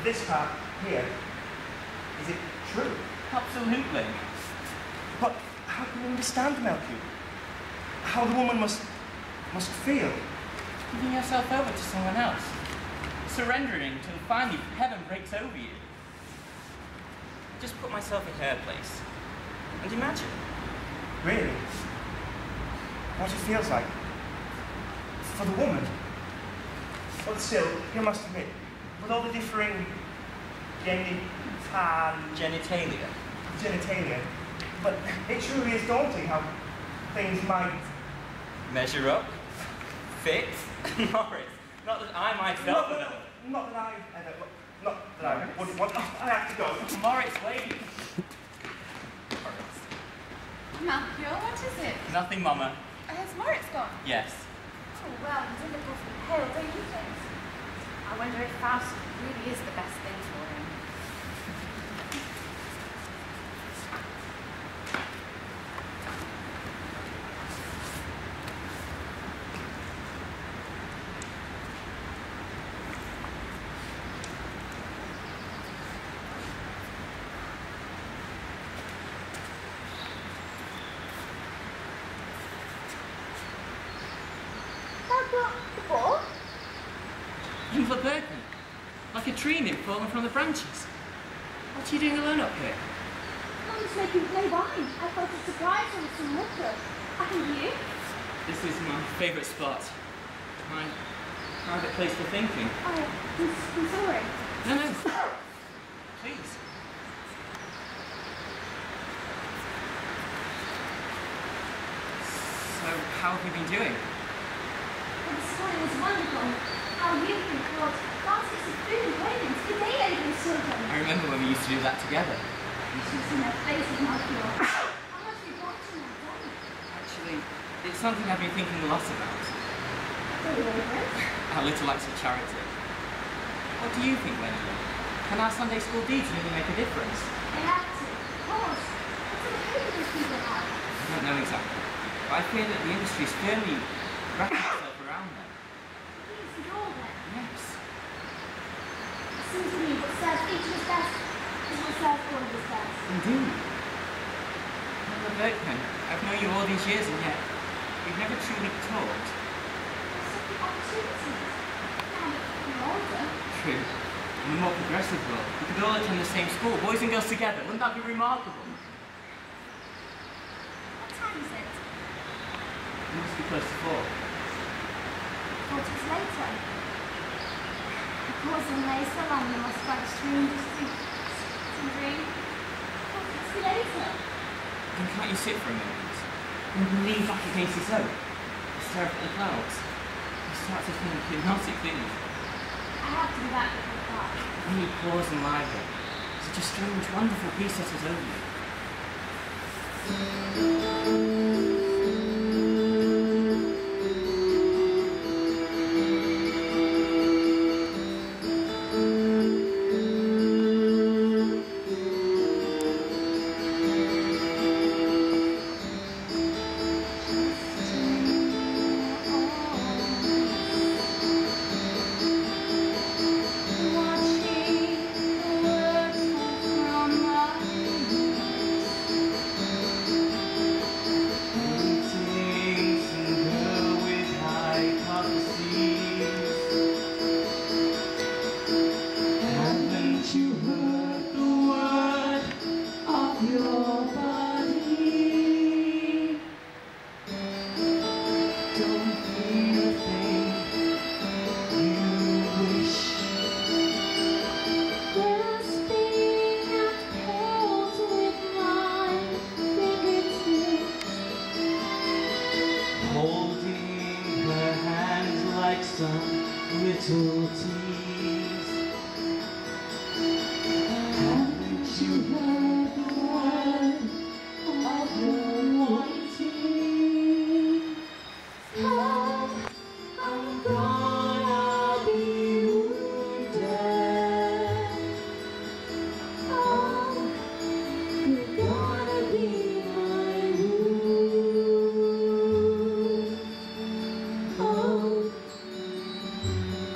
this part here, is it true? Absolutely. But how can you understand, Melchior? How the woman must feel? Giving yourself over to someone else. Surrendering until finally heaven breaks over you. Just put myself in her place. And imagine. Really? What it feels like? For the woman? But still, you must admit, with all the differing genitalia, but it truly is daunting how things might measure up, fit, Morris. Not that I myself would ever. Not that I wouldn't want. Oh, I have to go. Morris, wait. Morris. Melchior, what is it? Nothing, Mama. Has Moritz gone? Yes. Oh, well, he's a little pale, don't you think? I wonder if Faust really is the best thing for him. In the Berkeley, like a tree nip fallen from the branches. What are you doing alone up here? I'm just making play wine. I thought a surprise from some liquor. And you? This is my favourite spot. My private place for thinking. Oh, I'm sorry. No. Please. So, how have you been doing? This morning was wonderful. Our youth and brought baskets of food and wagons. Did they even children? I remember when we used to do that together. You should have seen their faces, Melchior. How much we watching that day? Actually, it's something I've been thinking a lot about. Are you over it? Our little acts of charity. What do you think, Madeley? Can our Sunday school deeds really make a difference? They have to. Of course. What sort of hope do people have? I don't know exactly. But I fear that the industry is firmly wrapping itself around them. Please, and all then. Yes. It seems to me what serves each of us best is what serves all of us best. Indeed. Mother Berkman, I've known you all these years and yet we've never truly talked. Such the opportunities. Now that we're older. True. In a more progressive world, we could all attend the same school, boys and girls together. Wouldn't that be remarkable? What time is it? It must be close to 4. I thought it was later. Because in lay so long you must quite strange to think and dream. I thought it was later. Then can't you sit for a moment? And lean back against his oak? Stare up at the clouds? You start to think hypnotic things. I have to be back before dark. When you pause and lie there, such a strange, wonderful peace settles over you.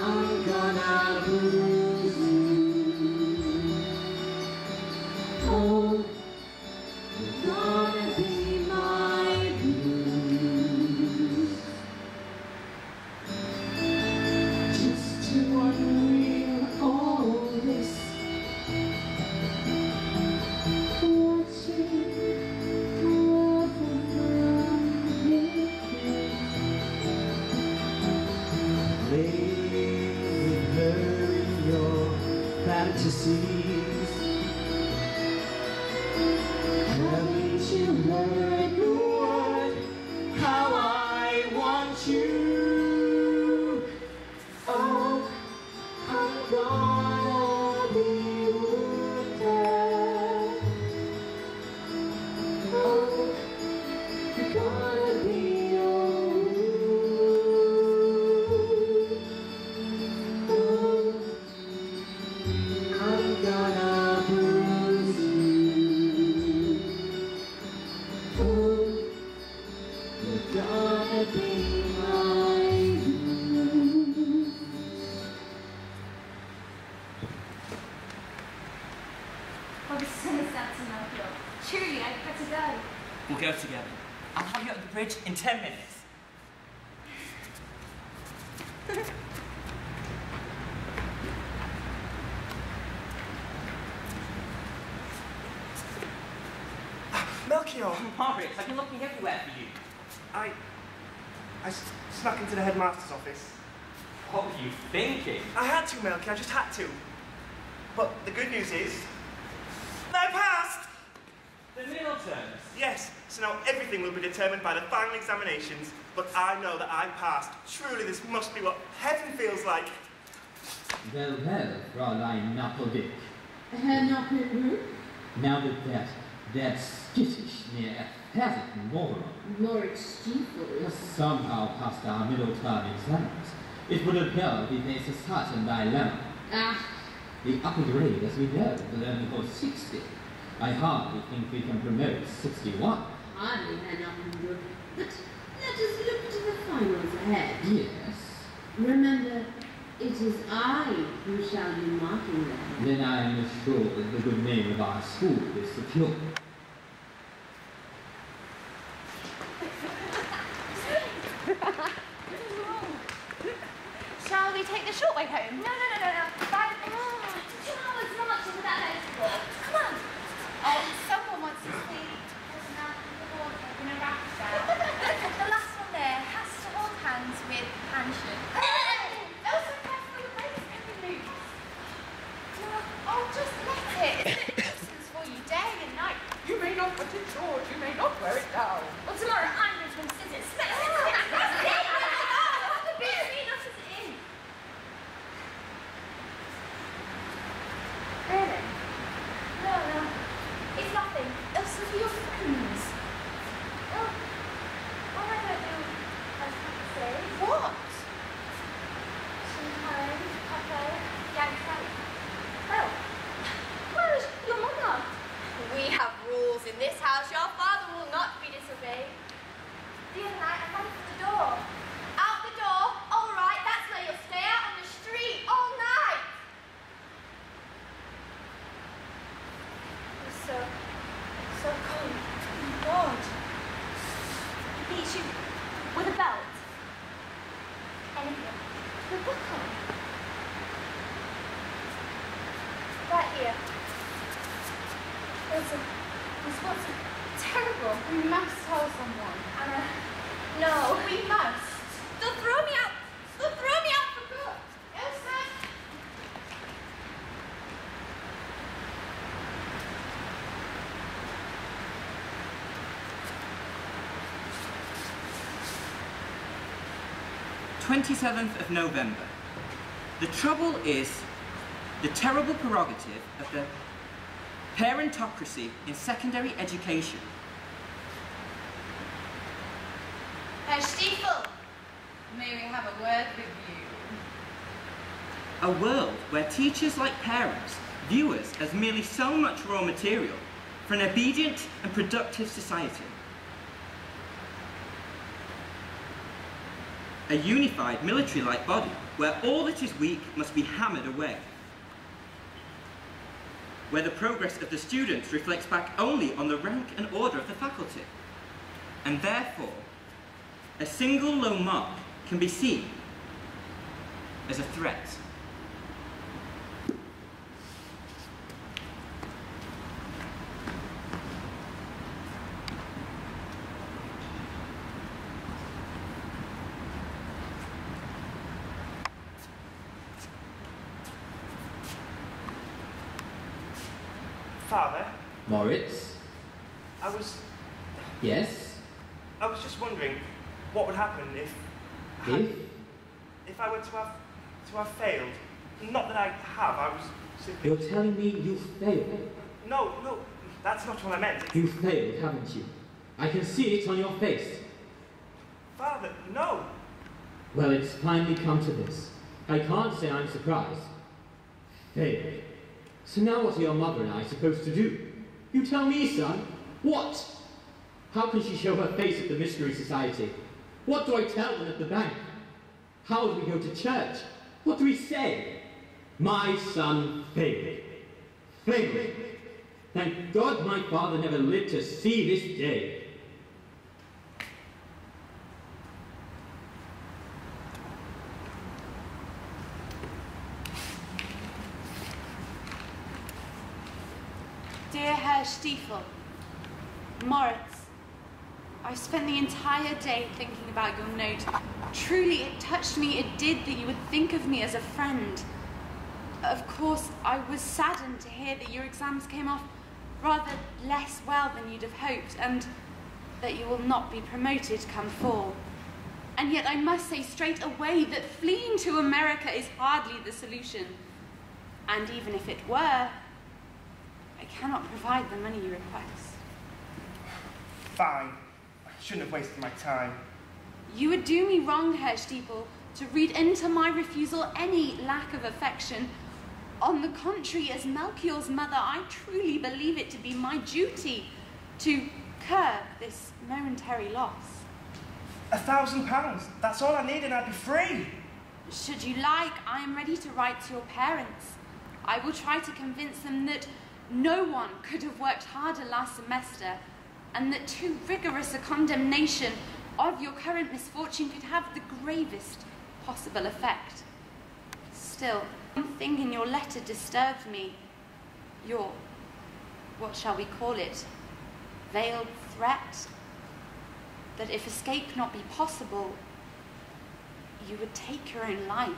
I'm gonna lose you. fantasies. Haven't you heard the word, how I want you? Oh, I'm gonna be wounded. Oh, you're gonna be old. Oh, I'm gonna bruise you. Oh, you're gonna be my bruise. Oh, the sun is out to Melchior. Surely I'd better go. We'll go together. I'll have you at the bridge in 10 minutes. Melchior! Maurice, I've been looking everywhere for you. I snuck into the headmaster's office. What were you thinking? I had to, Melchior, I just had to. But the good news is, I passed! The middle terms. Yes, so now everything will be determined by the final examinations, but I know that I passed. Truly, this must be what heaven feels like. Well, well, Fräulein Knuckledick. Herr Knuckle, Now that skittish, near apathetic moron Lord Stiefel. somehow passed our middle term exams, it would appear we face a certain dilemma. Ah, The upper grade, as we know, will only hold 60. I hardly think we can promote 61. hardly, Herr Knuckle. But let us look to the finals ahead. Yes. Remember, it is I who shall be marking them. Then I am assured that the good name of our school is secure. Shall we take the short way home? No. 2 hours marching without noticing. Come on. Oh, someone wants to speak. There's another water in a raptor. The last one there has to hold hands with handshake. Also, careful your legs can be loose. No, oh, just let it. It's a nuisance for you day and night. You may not put it short, you may not wear it down. Well, tomorrow I'm going to bring scissors. Smack, smack, smack, smack, smack. The beer is enough as it is. Really? No. It's nothing. It's for your friends. Oh, well, I don't know how to say. What? Sometimes, Papa, yanks out. Well, where is your mother? We have rules in this house. Your father will not be disobeyed. The other night I found it at the door. Out the door? All right, that's where you'll stay out on the street all night. It was so cold. Oh, God. He beats you with a belt. Anything. The book on. Right here. This was terrible. We must tell someone. Anna, no. We must. They'll throw me out. They'll throw me out for good. Elsa. "27th of November. The trouble is the terrible prerogative of the parentocracy in secondary education. Herr Stiefel, may we have a word with you? A world where teachers, like parents, view us as merely so much raw material for an obedient and productive society. A unified military-like body where all that is weak must be hammered away. Where the progress of the students reflects back only on the rank and order of the faculty. And therefore, a single low mark can be seen as a threat. Father, Moritz? Yes? I was just wondering what would happen if I were to have failed. Not that I have, I was simply... You're telling me you failed? No, that's not what I meant. You failed, haven't you? I can see it on your face. Father, no. Well, it's finally come to this. I can't say I'm surprised. Failed. So now what are your mother and I supposed to do? You tell me, son. What? How can she show her face at the Mystery Society? What do I tell them at the bank? How do we go to church? What do we say? My son failed. Failed. Thank God my father never lived to see this day. Dear Herr Stiefel, Moritz, I spent the entire day thinking about your note. Truly, it touched me, it did, that you would think of me as a friend. Of course, I was saddened to hear that your exams came off rather less well than you'd have hoped, and that you will not be promoted come fall. And yet I must say straight away that fleeing to America is hardly the solution. And even if it were, I cannot provide the money you request. Fine. I shouldn't have wasted my time. You would do me wrong, Herr Stiefel, to read into my refusal any lack of affection. On the contrary, as Melchior's mother, I truly believe it to be my duty to curb this momentary loss. £1,000. That's all I need and I'd be free. Should you like, I am ready to write to your parents. I will try to convince them that no one could have worked harder last semester, and that too rigorous a condemnation of your current misfortune could have the gravest possible effect. Still, one thing in your letter disturbs me. Your, what shall we call it, veiled threat that if escape not be possible, you would take your own life.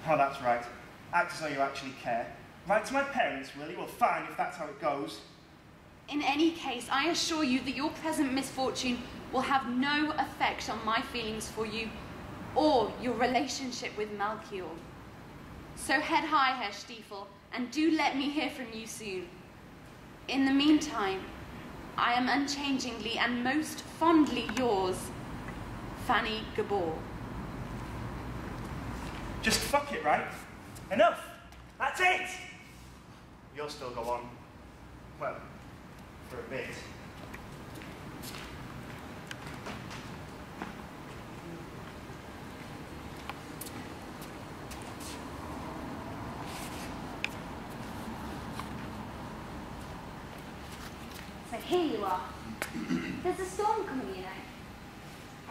Oh, that's right. Act as though you actually care. Write to my parents, will you? Well, fine, if that's how it goes. In any case, I assure you that your present misfortune will have no effect on my feelings for you or your relationship with Melchior. So head high, Herr Stiefel, and do let me hear from you soon. In the meantime, I am unchangingly and most fondly yours, Fanny Gabor. Just fuck it, right? Enough! That's it! You'll still go on. Well, for a bit. So here you are. There's a storm coming, you know.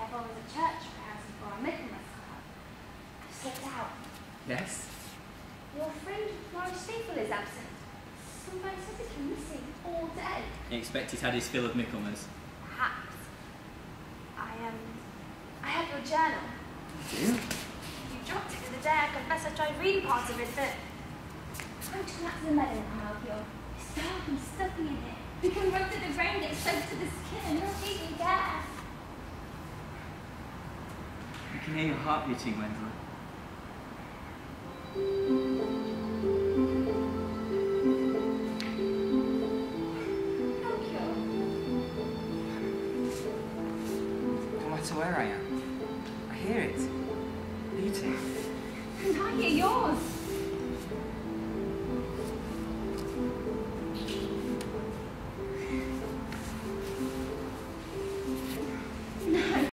Everyone was at church rehearsing for our Michaelmas club. I've slipped out. Yes? Your friend Morris Stiefel is absent. Somebody says he's been missing all day. I expect he's had his fill of Michaelmas. Perhaps. I have your journal. Do you? You dropped it the other day. I confess I tried reading parts of it, but I'm too much of the Madeley Melchior. It's dark and stuffy in here. We can run through the rain, get soaked to the skin, and not even gas. I can hear your heart beating, Madeley. No matter where I am, I hear it. Beating. And I hear yours.